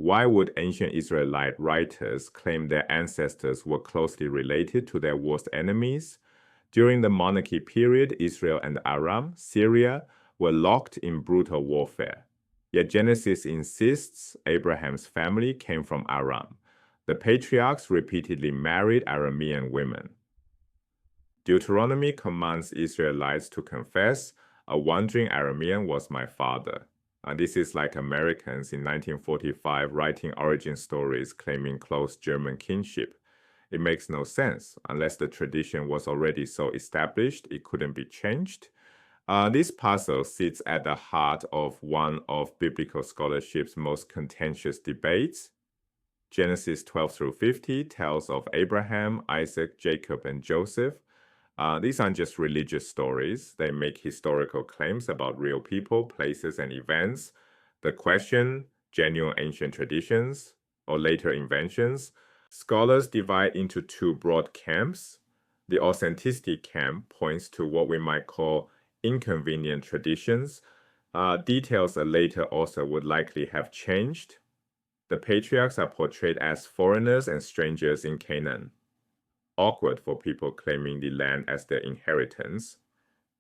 Why would ancient Israelite writers claim their ancestors were closely related to their worst enemies? During the monarchy period, Israel and Aram, Syria, were locked in brutal warfare. Yet Genesis insists Abraham's family came from Aram. The patriarchs repeatedly married Aramean women. Deuteronomy commands Israelites to confess, "A wandering Aramean was my father." This is like Americans in 1945 writing origin stories claiming close German kinship. It makes no sense. Unless the tradition was already so established, it couldn't be changed. This puzzle sits at the heart of one of biblical scholarship's most contentious debates. Genesis 12 through 50 tells of Abraham, Isaac, Jacob, and Joseph. These aren't just religious stories. They make historical claims about real people, places, and events. The question, genuine ancient traditions or later inventions, scholars divide into two broad camps. The authenticity camp points to what we might call inconvenient traditions. Details a later author would likely have changed. The patriarchs are portrayed as foreigners and strangers in Canaan. Awkward for people claiming the land as their inheritance.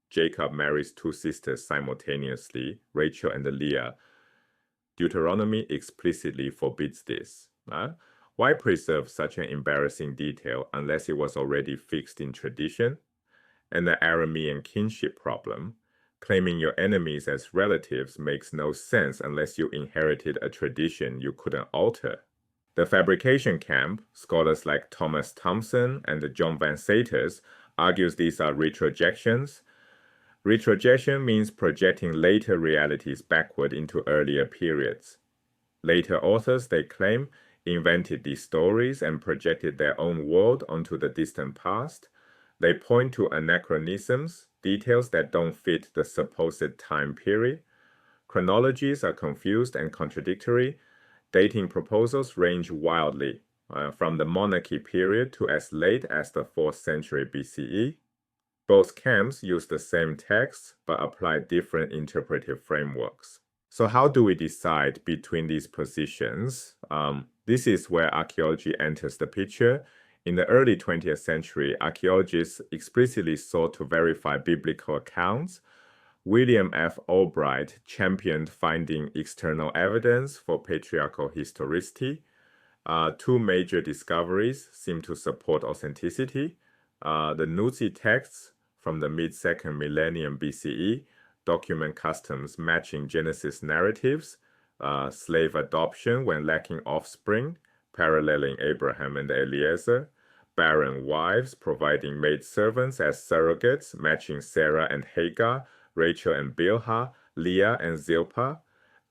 Jacob marries two sisters simultaneously, Rachel and Leah. Deuteronomy explicitly forbids this. Why preserve such an embarrassing detail unless it was already fixed in tradition? And the Aramean kinship problem. Claiming your enemies as relatives makes no sense unless you inherited a tradition you couldn't alter. The fabrication camp, scholars like Thomas Thompson and John Van Saters, argues these are retrojections. Retrojection means projecting later realities backward into earlier periods. Later authors, they claim, invented these stories and projected their own world onto the distant past. They point to anachronisms, details that don't fit the supposed time period. Chronologies are confused and contradictory. Dating proposals range wildly, from the monarchy period to as late as the 4th century BCE. Both camps use the same text but apply different interpretive frameworks. So how do we decide between these positions? This is where archaeology enters the picture. In the early 20th century, archaeologists explicitly sought to verify biblical accounts. William F. Albright championed finding external evidence for patriarchal historicity. Two major discoveries seem to support authenticity. The Nuzi texts from the mid-2nd millennium BCE document customs matching Genesis narratives, slave adoption when lacking offspring, paralleling Abraham and Eliezer, barren wives providing maidservants as surrogates, matching Sarah and Hagar, Rachel and Bilhah, Leah and Zilpah.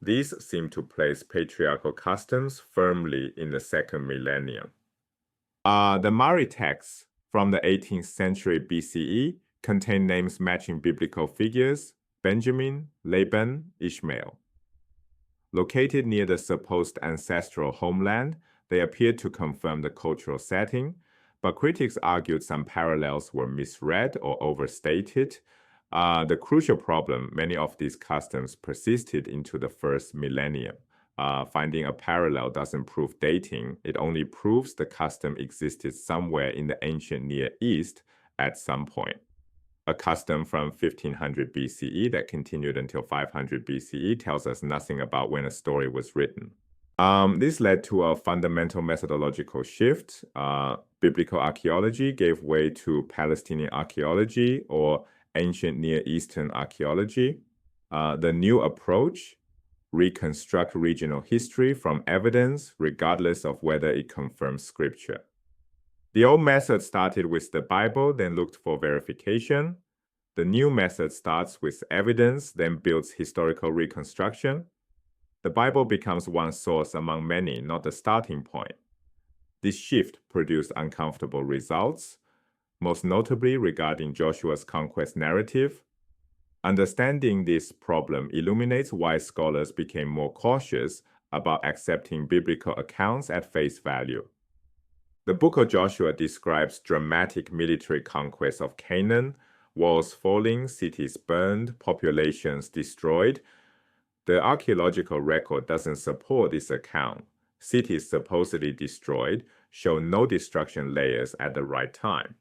These seem to place patriarchal customs firmly in the 2nd millennium. The Mari texts from the 18th century BCE contain names matching biblical figures: Benjamin, Laban, Ishmael. Located near the supposed ancestral homeland, they appear to confirm the cultural setting, but critics argued some parallels were misread or overstated. The crucial problem, many of these customs persisted into the 1st millennium. Finding a parallel doesn't prove dating, it only proves the custom existed somewhere in the ancient Near East at some point. A custom from 1500 BCE that continued until 500 BCE tells us nothing about when a story was written. This led to a fundamental methodological shift. Biblical archaeology gave way to Palestinian archaeology or ancient Near Eastern archaeology. The new approach reconstructs regional history from evidence, regardless of whether it confirms scripture. The old method started with the Bible, then looked for verification. The new method starts with evidence, then builds historical reconstruction. The Bible becomes one source among many, not the starting point. This shift produced uncomfortable results, most notably regarding Joshua's conquest narrative. Understanding this problem illuminates why scholars became more cautious about accepting biblical accounts at face value. The book of Joshua describes dramatic military conquest of Canaan, walls falling, cities burned, populations destroyed. The archaeological record doesn't support this account. Cities supposedly destroyed show no destruction layers at the right time.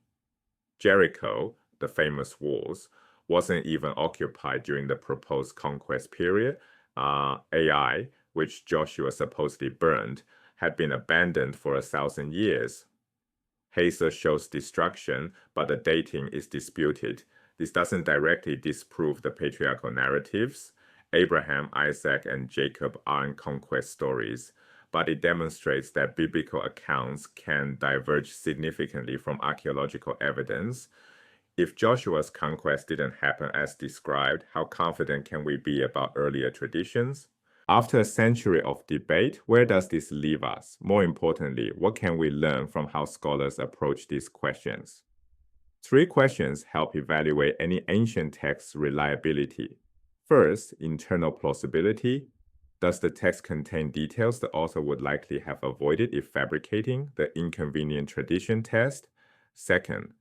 Jericho, the famous walls, wasn't even occupied during the proposed conquest period. Ai, which Joshua supposedly burned, had been abandoned for 1,000 years. Hazer shows destruction, but the dating is disputed. This doesn't directly disprove the patriarchal narratives. Abraham, Isaac, and Jacob aren't conquest stories, but it demonstrates that biblical accounts can diverge significantly from archaeological evidence. If Joshua's conquest didn't happen as described, how confident can we be about earlier traditions? After a century of debate, where does this leave us? More importantly, what can we learn from how scholars approach these questions? 3 questions help evaluate any ancient text's reliability. First, internal plausibility. Does the text contain details the author would likely have avoided if fabricating, the inconvenient tradition test? Second,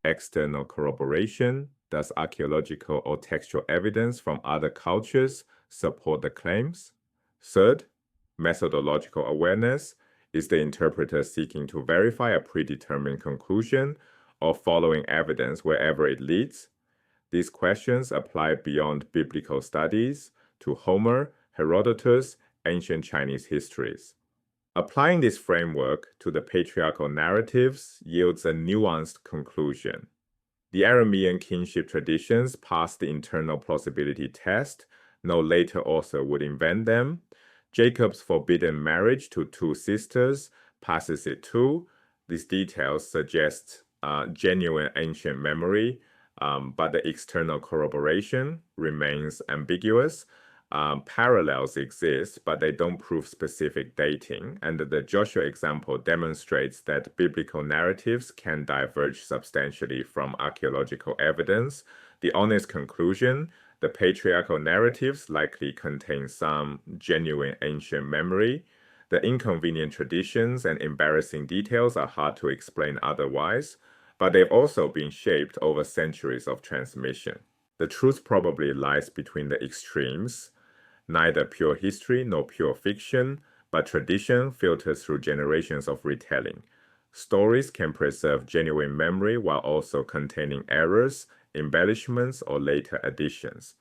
external corroboration. Does archaeological or textual evidence from other cultures support the claims? Third, methodological awareness. Is the interpreter seeking to verify a predetermined conclusion or following evidence wherever it leads? These questions apply beyond biblical studies to Homer, Herodotus, ancient Chinese histories. Applying this framework to the patriarchal narratives yields a nuanced conclusion. The Aramean kinship traditions passed the internal plausibility test. No later author would invent them. Jacob's forbidden marriage to 2 sisters passes it too. These details suggest genuine ancient memory, but the external corroboration remains ambiguous. Parallels exist, but they don't prove specific dating, and the Joshua example demonstrates that biblical narratives can diverge substantially from archaeological evidence. The honest conclusion: the patriarchal narratives likely contain some genuine ancient memory. The inconvenient traditions and embarrassing details are hard to explain otherwise, but they've also been shaped over centuries of transmission. The truth probably lies between the extremes. Neither pure history nor pure fiction, but tradition filters through generations of retelling. Stories can preserve genuine memory while also containing errors, embellishments, or later additions.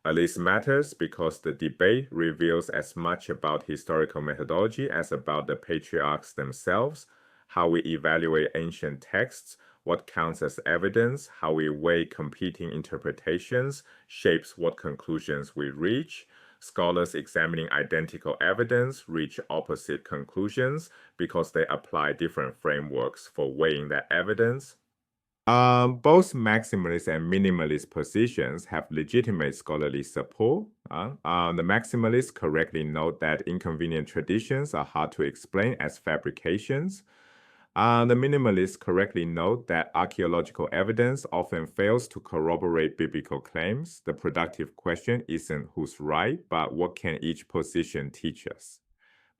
At least matters because the debate reveals as much about historical methodology as about the patriarchs themselves, how we evaluate ancient texts, what counts as evidence, how we weigh competing interpretations, shapes what conclusions we reach. Scholars examining identical evidence reach opposite conclusions because they apply different frameworks for weighing that evidence. Both maximalist and minimalist positions have legitimate scholarly support. The maximalists correctly note that inconvenient traditions are hard to explain as fabrications. The minimalists correctly note that archaeological evidence often fails to corroborate biblical claims. The productive question isn't who's right, but what can each position teach us?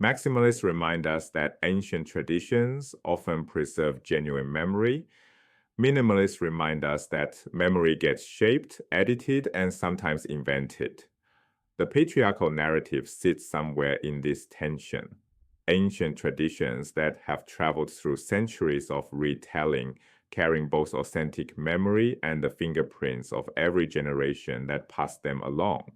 Maximalists remind us that ancient traditions often preserve genuine memory. Minimalists remind us that memory gets shaped, edited, and sometimes invented. The patriarchal narrative sits somewhere in this tension. Ancient traditions that have traveled through centuries of retelling, carrying both authentic memory and the fingerprints of every generation that passed them along.